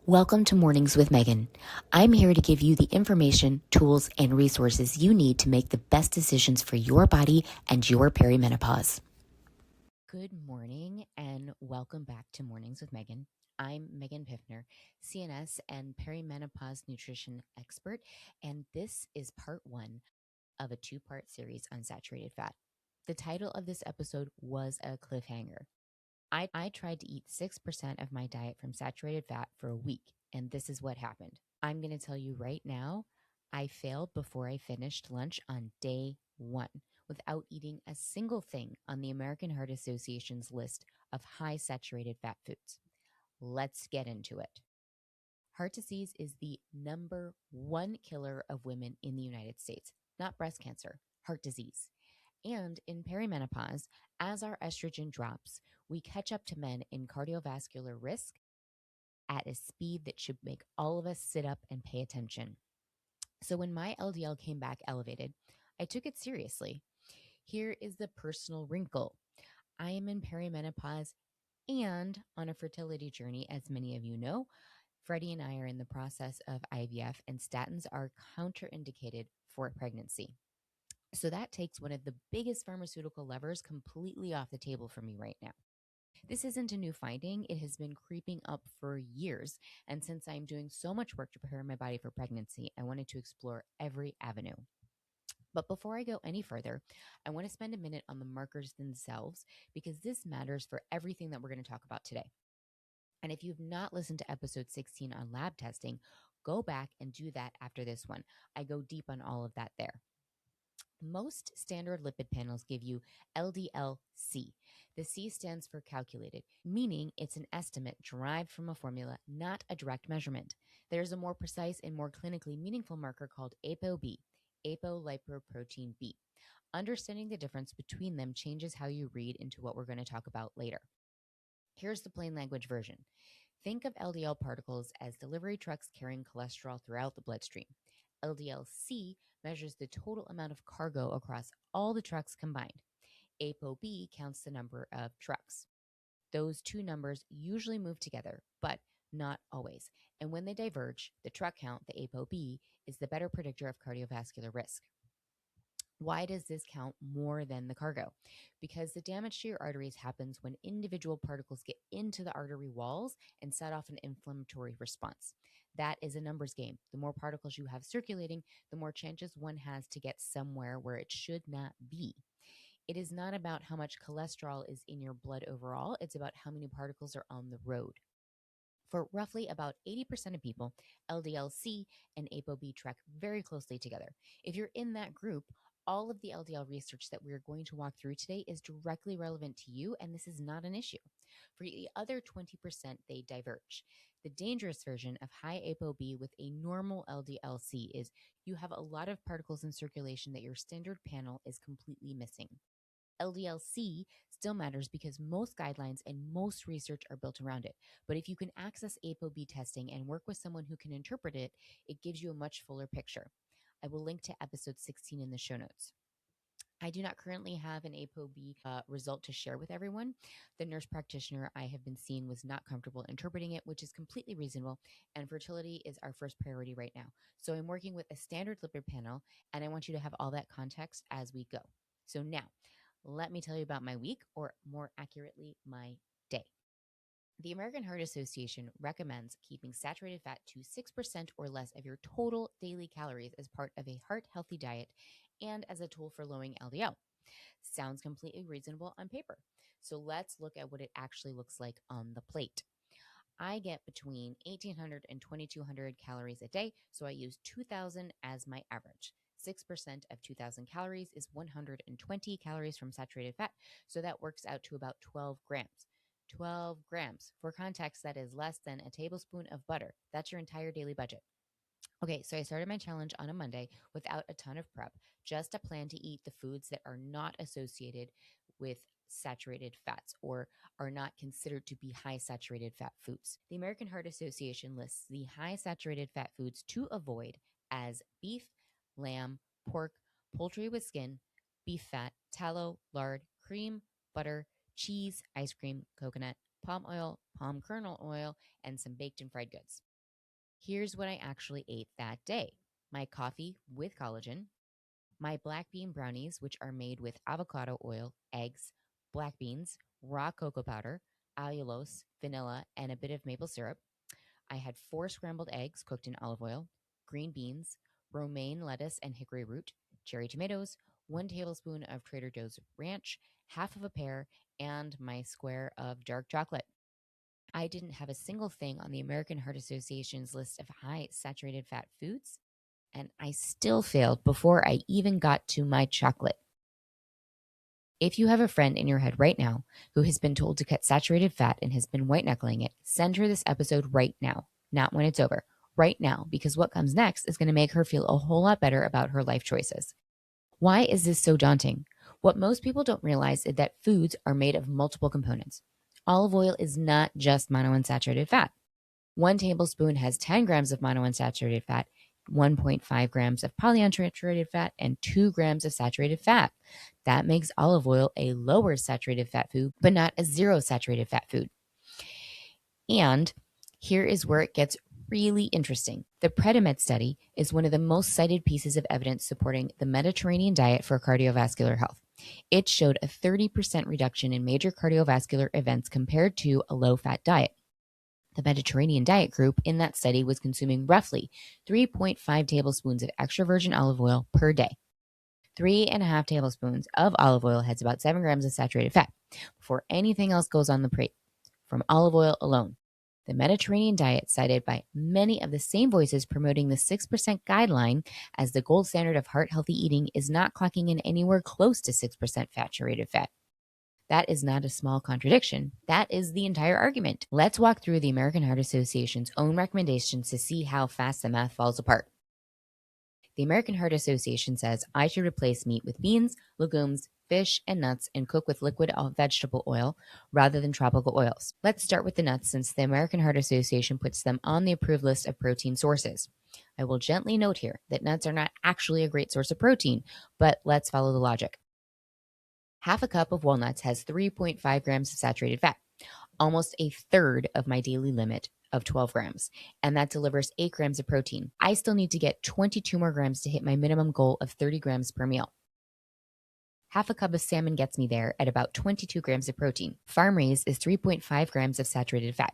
Welcome to Mornings with Megan. I'm here to give you the information, tools, and resources you need to make the best decisions for your body and your perimenopause. Good morning and welcome back to Mornings with Megan. I'm Megan Piffner, CNS and perimenopause nutrition expert, and this is part one of a two-part series on saturated fat. The title of this episode was a cliffhanger. I tried to eat 6% of my diet from saturated fat for a week, and this is what happened. I'm going to tell you right now, I failed before I finished lunch on day one without eating a single thing on the American Heart Association's list of high saturated fat foods. Let's get into it. Heart disease is the number one killer of women in the United States, not breast cancer, heart disease. And in perimenopause, as our estrogen drops, we catch up to men in cardiovascular risk at a speed that should make all of us sit up and pay attention. So when my LDL came back elevated, I took it seriously. Here is the personal wrinkle. I am in perimenopause and on a fertility journey, as many of you know. Freddie and I are in the process of IVF, and statins are counterindicated for pregnancy. So that takes one of the biggest pharmaceutical levers completely off the table for me right now. This isn't a new finding. It has been creeping up for years. And since I'm doing so much work to prepare my body for pregnancy, I wanted to explore every avenue. But before I go any further, I want to spend a minute on the markers themselves because this matters for everything that we're going to talk about today. And if you've not listened to episode 16 on lab testing, go back and do that after this one. I go deep on all of that there. Most standard lipid panels give you LDL-c. The C stands for calculated, meaning it's an estimate derived from a formula, not a direct measurement. There's a more precise and more clinically meaningful marker called ApoB, apolipoprotein B. Understanding the difference between them changes how you read into what we're going to talk about later. Here's the plain language version. Think of LDL particles as delivery trucks carrying cholesterol throughout the bloodstream. LDL-c measures the total amount of cargo across all the trucks combined. ApoB counts the number of trucks. Those two numbers usually move together, but not always. And when they diverge, the truck count, the ApoB, is the better predictor of cardiovascular risk. Why does this count more than the cargo? Because the damage to your arteries happens when individual particles get into the artery walls and set off an inflammatory response. That is a numbers game. The more particles you have circulating, the more chances one has to get somewhere where it should not be. It is not about how much cholesterol is in your blood overall. It's about how many particles are on the road. For roughly about 80% of people, LDL-c and ApoB track very closely together. If you're in that group, all of the LDL research that we're going to walk through today is directly relevant to you, and this is not an issue. For the other 20%, they diverge. The dangerous version of high ApoB with a normal LDL-c is you have a lot of particles in circulation that your standard panel is completely missing. LDL-c still matters because most guidelines and most research are built around it. But if you can access ApoB testing and work with someone who can interpret it, it gives you a much fuller picture. I will link to episode 16 in the show notes. I do not currently have an ApoB result to share with everyone. The nurse practitioner I have been seeing was not comfortable interpreting it, which is completely reasonable, and fertility is our first priority right now. So I'm working with a standard lipid panel, and I want you to have all that context as we go. So now, let me tell you about my week, or more accurately, my day. The American Heart Association recommends keeping saturated fat to 6% or less of your total daily calories as part of a heart-healthy diet and as a tool for lowering LDL. Sounds completely reasonable on paper. So let's look at what it actually looks like on the plate. I get between 1,800 and 2,200 calories a day, so I use 2,000 as my average. 6% of 2,000 calories is 120 calories from saturated fat, so that works out to about 12 grams. 12 grams. For context, that is less than a tablespoon of butter. That's your entire daily budget. Okay, so I started my challenge on a Monday without a ton of prep, just a plan to eat the foods that are not associated with saturated fats or are not considered to be high saturated fat foods. The American Heart Association lists the high saturated fat foods to avoid as beef, lamb, pork, poultry with skin, beef fat, tallow, lard, cream, butter, cheese, ice cream, coconut, palm oil, palm kernel oil, and some baked and fried goods. Here's what I actually ate that day: my coffee with collagen, my black bean brownies, which are made with avocado oil, eggs, black beans, raw cocoa powder, allulose, vanilla, and a bit of maple syrup. I had 4 scrambled eggs cooked in olive oil, green beans, romaine lettuce and hickory root, cherry tomatoes, 1 tablespoon of Trader Joe's ranch, half of a pear, and my square of dark chocolate. I didn't have a single thing on the American Heart Association's list of high saturated fat foods, and I still failed before I even got to my chocolate. If you have a friend in your head right now who has been told to cut saturated fat and has been white knuckling it, send her this episode right now, not when it's over, right now, because what comes next is going to make her feel a whole lot better about her life choices. Why is this so daunting? What most people don't realize is that foods are made of multiple components. Olive oil is not just monounsaturated fat. 1 tablespoon has 10 grams of monounsaturated fat, 1.5 grams of polyunsaturated fat, and 2 grams of saturated fat. That makes olive oil a lower saturated fat food, but not a zero saturated fat food. And here is where it gets really interesting. The Perimenopause study is one of the most cited pieces of evidence supporting the Mediterranean diet for cardiovascular health. It showed a 30% reduction in major cardiovascular events compared to a low-fat diet. The Mediterranean diet group in that study was consuming roughly 3.5 tablespoons of extra virgin olive oil per day. 3.5 tablespoons of olive oil has about 7 grams of saturated fat before anything else goes on the plate from olive oil alone. The Mediterranean diet, cited by many of the same voices promoting the 6% guideline as the gold standard of heart-healthy eating, is not clocking in anywhere close to 6% saturated fat. That is not a small contradiction. That is the entire argument. Let's walk through the American Heart Association's own recommendations to see how fast the math falls apart. The American Heart Association says I should replace meat with beans, legumes, fish, and nuts, and cook with liquid vegetable oil rather than tropical oils. Let's start with the nuts, since the American Heart Association puts them on the approved list of protein sources. I will gently note here that nuts are not actually a great source of protein, but let's follow the logic. Half a cup of walnuts has 3.5 grams of saturated fat, almost a third of my daily limit of 12 grams, and that delivers 8 grams of protein. I still need to get 22 more grams to hit my minimum goal of 30 grams per meal. Half a cup of salmon gets me there at about 22 grams of protein. Farm raised is 3.5 grams of saturated fat.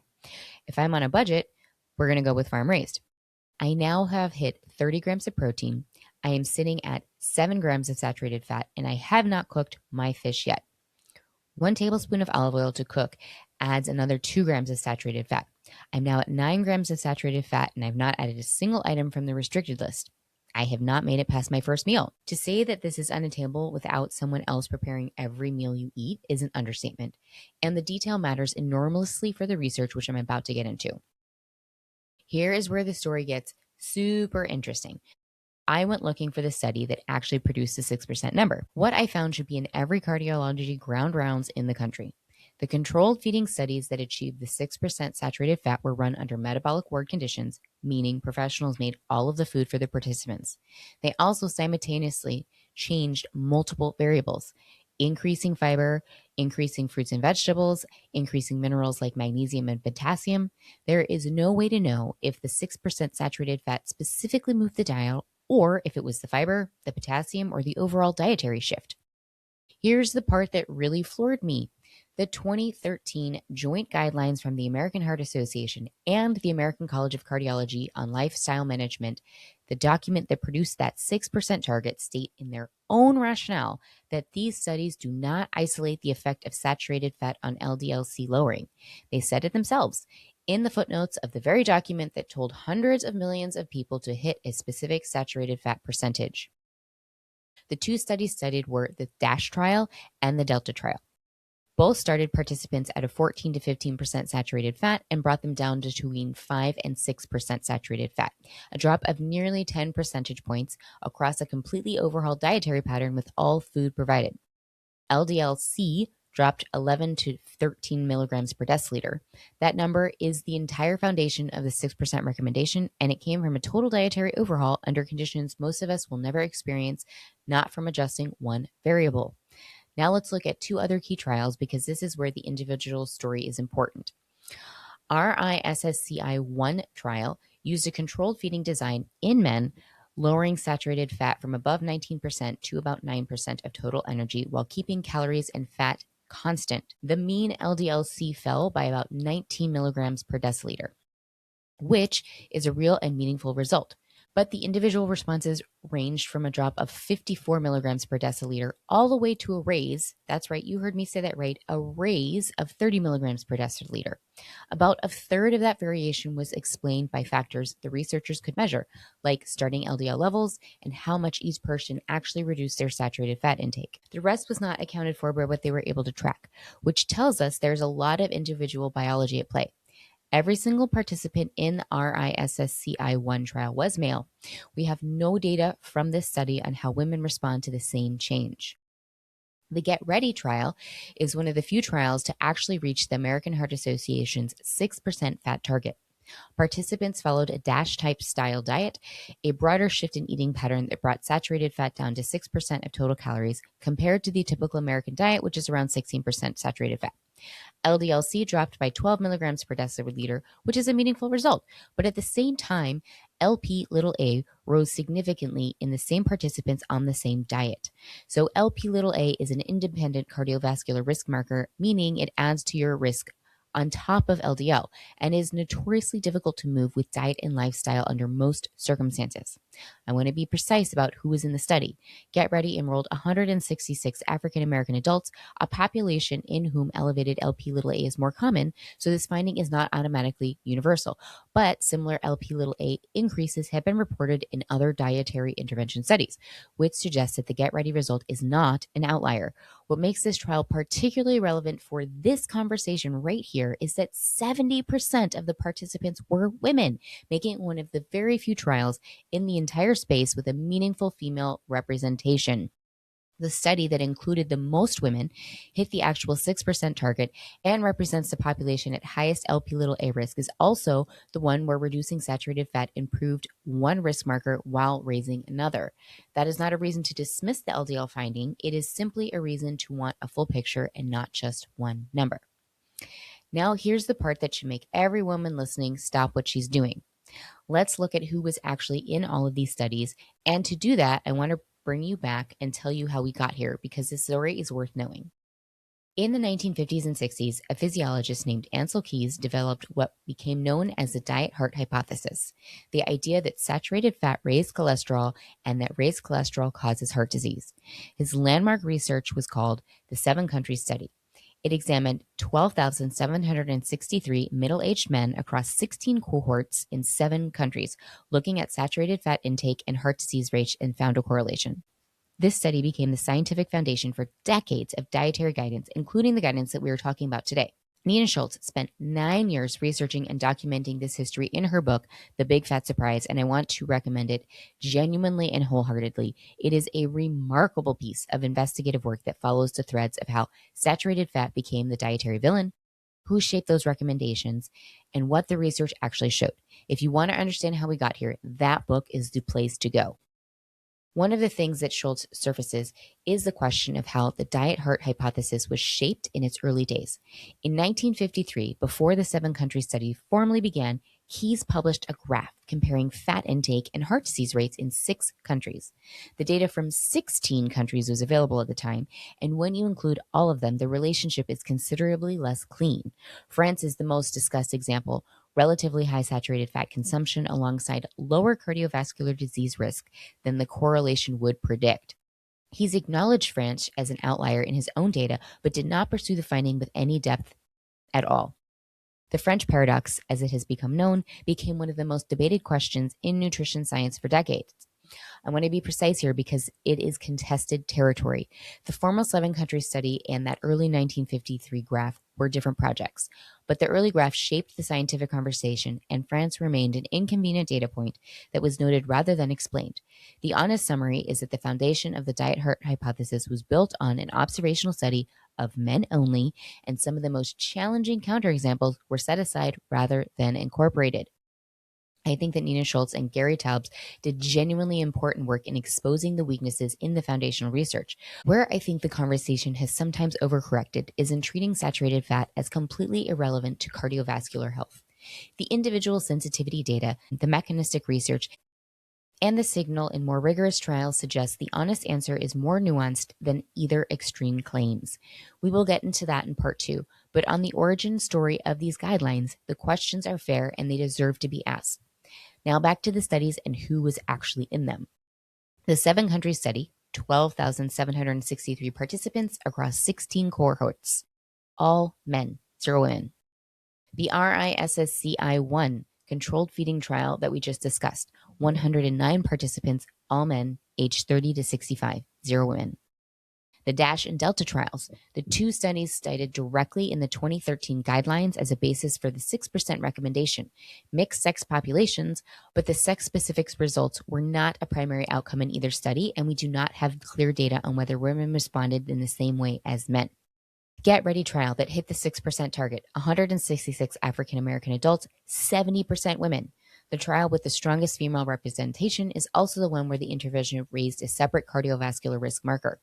If I'm on a budget, we're going to go with farm raised. I now have hit 30 grams of protein. I am sitting at 7 grams of saturated fat, and I have not cooked my fish yet. 1 tablespoon of olive oil to cook adds another 2 grams of saturated fat. I'm now at 9 grams of saturated fat, and I've not added a single item from the restricted list. I have not made it past my first meal. To say that this is unattainable without someone else preparing every meal you eat is an understatement, and the detail matters enormously for the research, which I'm about to get into. Here is where the story gets super interesting. I went looking for the study that actually produced the 6% number. What I found should be in every cardiology ground rounds in the country. The controlled feeding studies that achieved the 6% saturated fat were run under metabolic ward conditions, meaning professionals made all of the food for the participants. They also simultaneously changed multiple variables: increasing fiber, increasing fruits and vegetables, increasing minerals like magnesium and potassium. There is no way to know if the 6% saturated fat specifically moved the dial, or if it was the fiber, the potassium, or the overall dietary shift. Here's the part that really floored me. The 2013 joint guidelines from the American Heart Association and the American College of Cardiology on Lifestyle Management, the document that produced that 6% target, state in their own rationale that these studies do not isolate the effect of saturated fat on LDL-c lowering. They said it themselves in the footnotes of the very document that told hundreds of millions of people to hit a specific saturated fat percentage. The 2 studies studied were the DASH trial and the Delta trial. Both started participants at a 14 to 15% saturated fat and brought them down to between 5 and 6% saturated fat, a drop of nearly 10 percentage points across a completely overhauled dietary pattern with all food provided. LDL-c dropped 11 to 13 milligrams per deciliter. That number is the entire foundation of the 6% recommendation, and it came from a total dietary overhaul under conditions most of us will never experience, not from adjusting one variable. Now let's look at 2 other key trials, because this is where the individual story is important. RISSCI-1 trial used a controlled feeding design in men, lowering saturated fat from above 19% to about 9% of total energy while keeping calories and fat constant. The mean LDL-c fell by about 19 milligrams per deciliter, which is a real and meaningful result. But the individual responses ranged from a drop of 54 milligrams per deciliter all the way to a raise. That's right, you heard me say that right, a raise of 30 milligrams per deciliter. About a third of that variation was explained by factors the researchers could measure, like starting LDL levels and how much each person actually reduced their saturated fat intake. The rest was not accounted for by what they were able to track, which tells us there's a lot of individual biology at play. Every single participant in the RISSCI-1 trial was male. We have no data from this study on how women respond to the same change. The Get Ready trial is one of the few trials to actually reach the American Heart Association's 6% fat target. Participants followed a DASH type style diet, a broader shift in eating pattern that brought saturated fat down to 6% of total calories compared to the typical American diet, which is around 16% saturated fat. LDL-c dropped by 12 milligrams per deciliter, which is a meaningful result. But at the same time, Lp(a) rose significantly in the same participants on the same diet. So Lp(a) is an independent cardiovascular risk marker, meaning it adds to your risk on top of LDL and is notoriously difficult to move with diet and lifestyle under most circumstances. I want to be precise about who was in the study. Get Ready enrolled 166 African American adults, a population in whom elevated Lp(a) is more common, so this finding is not automatically universal. But similar Lp(a) increases have been reported in other dietary intervention studies, which suggests that the Get Ready result is not an outlier. What makes this trial particularly relevant for this conversation right here is that 70% of the participants were women, making it one of the very few trials in the entire space with a meaningful female representation. The study that included the most women hit the actual 6% target and represents the population at highest Lp(a) risk is also the one where reducing saturated fat improved one risk marker while raising another. That is not a reason to dismiss the LDL finding. It is simply a reason to want a full picture and not just one number. Now, here's the part that should make every woman listening stop what she's doing. Let's look at who was actually in all of these studies. And to do that, I want to bring you back and tell you how we got here because this story is worth knowing. In the 1950s and 60s, a physiologist named Ansel Keys developed what became known as the diet heart hypothesis, the idea that saturated fat raised cholesterol and that raised cholesterol causes heart disease. His landmark research was called the 7-country study. It examined 12,763 middle-aged men across 16 cohorts in 7 countries, looking at saturated fat intake and heart disease rates and found a correlation. This study became the scientific foundation for decades of dietary guidance, including the guidance that we are talking about today. Nina Schultz spent 9 years researching and documenting this history in her book, The Big Fat Surprise, and I want to recommend it genuinely and wholeheartedly. It is a remarkable piece of investigative work that follows the threads of how saturated fat became the dietary villain, who shaped those recommendations, and what the research actually showed. If you want to understand how we got here, that book is the place to go. One of the things that Schultz surfaces is the question of how the diet heart hypothesis was shaped in its early days. In 1953, before the 7-country study formally began, Keys published a graph comparing fat intake and heart disease rates in 6 countries. The data from 16 countries was available at the time, and when you include all of them, the relationship is considerably less clean. France is the most discussed example. Relatively high saturated fat consumption alongside lower cardiovascular disease risk than the correlation would predict. He's acknowledged France as an outlier in his own data, but did not pursue the finding with any depth at all. The French paradox, as it has become known, became one of the most debated questions in nutrition science for decades. I want to be precise here because it is contested territory. The formal 7-country study and that early 1953 graph were different projects, but the early graph shaped the scientific conversation, and France remained an inconvenient data point that was noted rather than explained. The honest summary is that the foundation of the diet heart hypothesis was built on an observational study of men only, and some of the most challenging counterexamples were set aside rather than incorporated. I think that Nina Schultz and Gary Taubes did genuinely important work in exposing the weaknesses in the foundational research. Where I think the conversation has sometimes overcorrected is in treating saturated fat as completely irrelevant to cardiovascular health. The individual sensitivity data, the mechanistic research, and the signal in more rigorous trials suggests the honest answer is more nuanced than either extreme claims. We will get into that in part 2, but on the origin story of these guidelines, the questions are fair and they deserve to be asked. Now back to the studies and who was actually in them. The 7-country study, 12,763 participants across 16 cohorts, all men, 0 women. The RISSCI-1 controlled feeding trial that we just discussed, 109 participants, all men, aged 30 to 65, 0 women. The DASH and DELTA trials, the 2 studies cited directly in the 2013 guidelines as a basis for the 6% recommendation, mixed sex populations, but the sex-specific results were not a primary outcome in either study, and we do not have clear data on whether women responded in the same way as men. Get Ready trial that hit the 6% target, 166 African American adults, 70% women. The trial with the strongest female representation is also the one where the intervention raised a separate cardiovascular risk marker.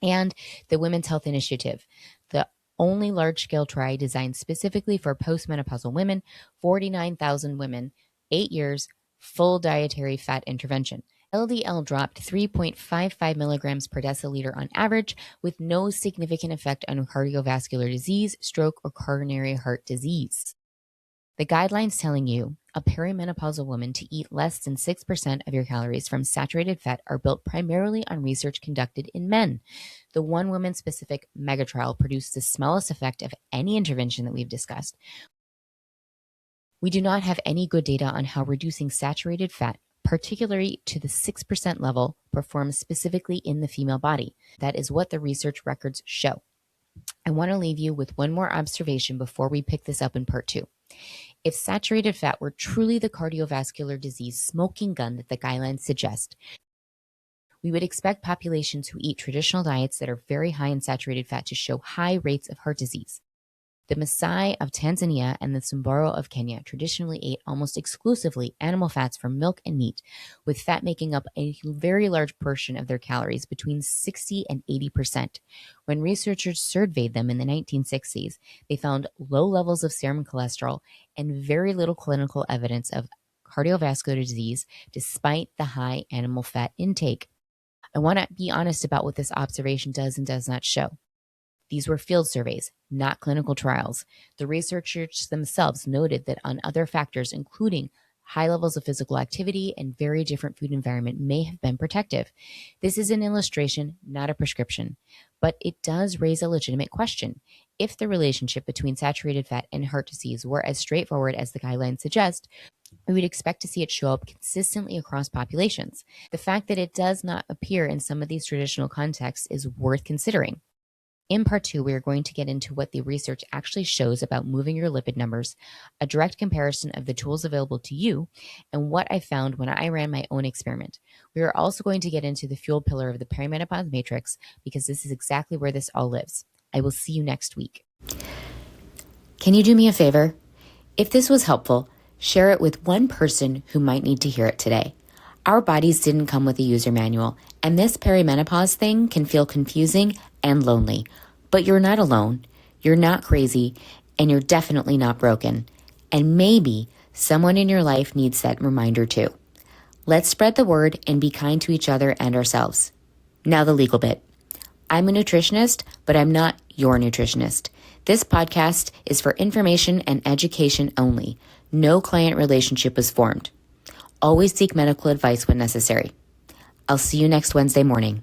And the Women's Health Initiative, the only large-scale trial designed specifically for postmenopausal women, 49,000 women, 8 years, full dietary fat intervention. LDL dropped 3.55 milligrams per deciliter on average, with no significant effect on cardiovascular disease, stroke, or coronary heart disease. The guidelines telling you, a perimenopausal woman, to eat less than 6% of your calories from saturated fat are built primarily on research conducted in men. The one woman-specific megatrial produced the smallest effect of any intervention that we've discussed. We do not have any good data on how reducing saturated fat, particularly to the 6% level, performs specifically in the female body. That is what the research records show. I want to leave you with one more observation before we pick this up in part 2. If saturated fat were truly the cardiovascular disease smoking gun that the guidelines suggest, we would expect populations who eat traditional diets that are very high in saturated fat to show high rates of heart disease. The Maasai of Tanzania and the Samburu of Kenya traditionally ate almost exclusively animal fats from milk and meat, with fat making up a very large portion of their calories, between 60 and 80%. When researchers surveyed them in the 1960s, they found low levels of serum cholesterol and very little clinical evidence of cardiovascular disease despite the high animal fat intake. I want to be honest about what this observation does and does not show. These were field surveys, not clinical trials. The researchers themselves noted that on other factors, including high levels of physical activity and very different food environment, may have been protective. This is an illustration, not a prescription, but it does raise a legitimate question. If the relationship between saturated fat and heart disease were as straightforward as the guidelines suggest, we would expect to see it show up consistently across populations. The fact that it does not appear in some of these traditional contexts is worth considering. In part 2, we are going to get into what the research actually shows about moving your lipid numbers, a direct comparison of the tools available to you, and what I found when I ran my own experiment. We are also going to get into the fuel pillar of the Perimenopause Matrix, because this is exactly where this all lives. I will see you next week. Can you do me a favor? If this was helpful, share it with one person who might need to hear it today. Our bodies didn't come with a user manual, and this perimenopause thing can feel confusing and lonely. But you're not alone, you're not crazy, and you're definitely not broken. And maybe someone in your life needs that reminder too. Let's spread the word and be kind to each other and ourselves. Now the legal bit. I'm a nutritionist, but I'm not your nutritionist. This podcast is for information and education only. No client relationship was formed. Always seek medical advice when necessary. I'll see you next Wednesday morning.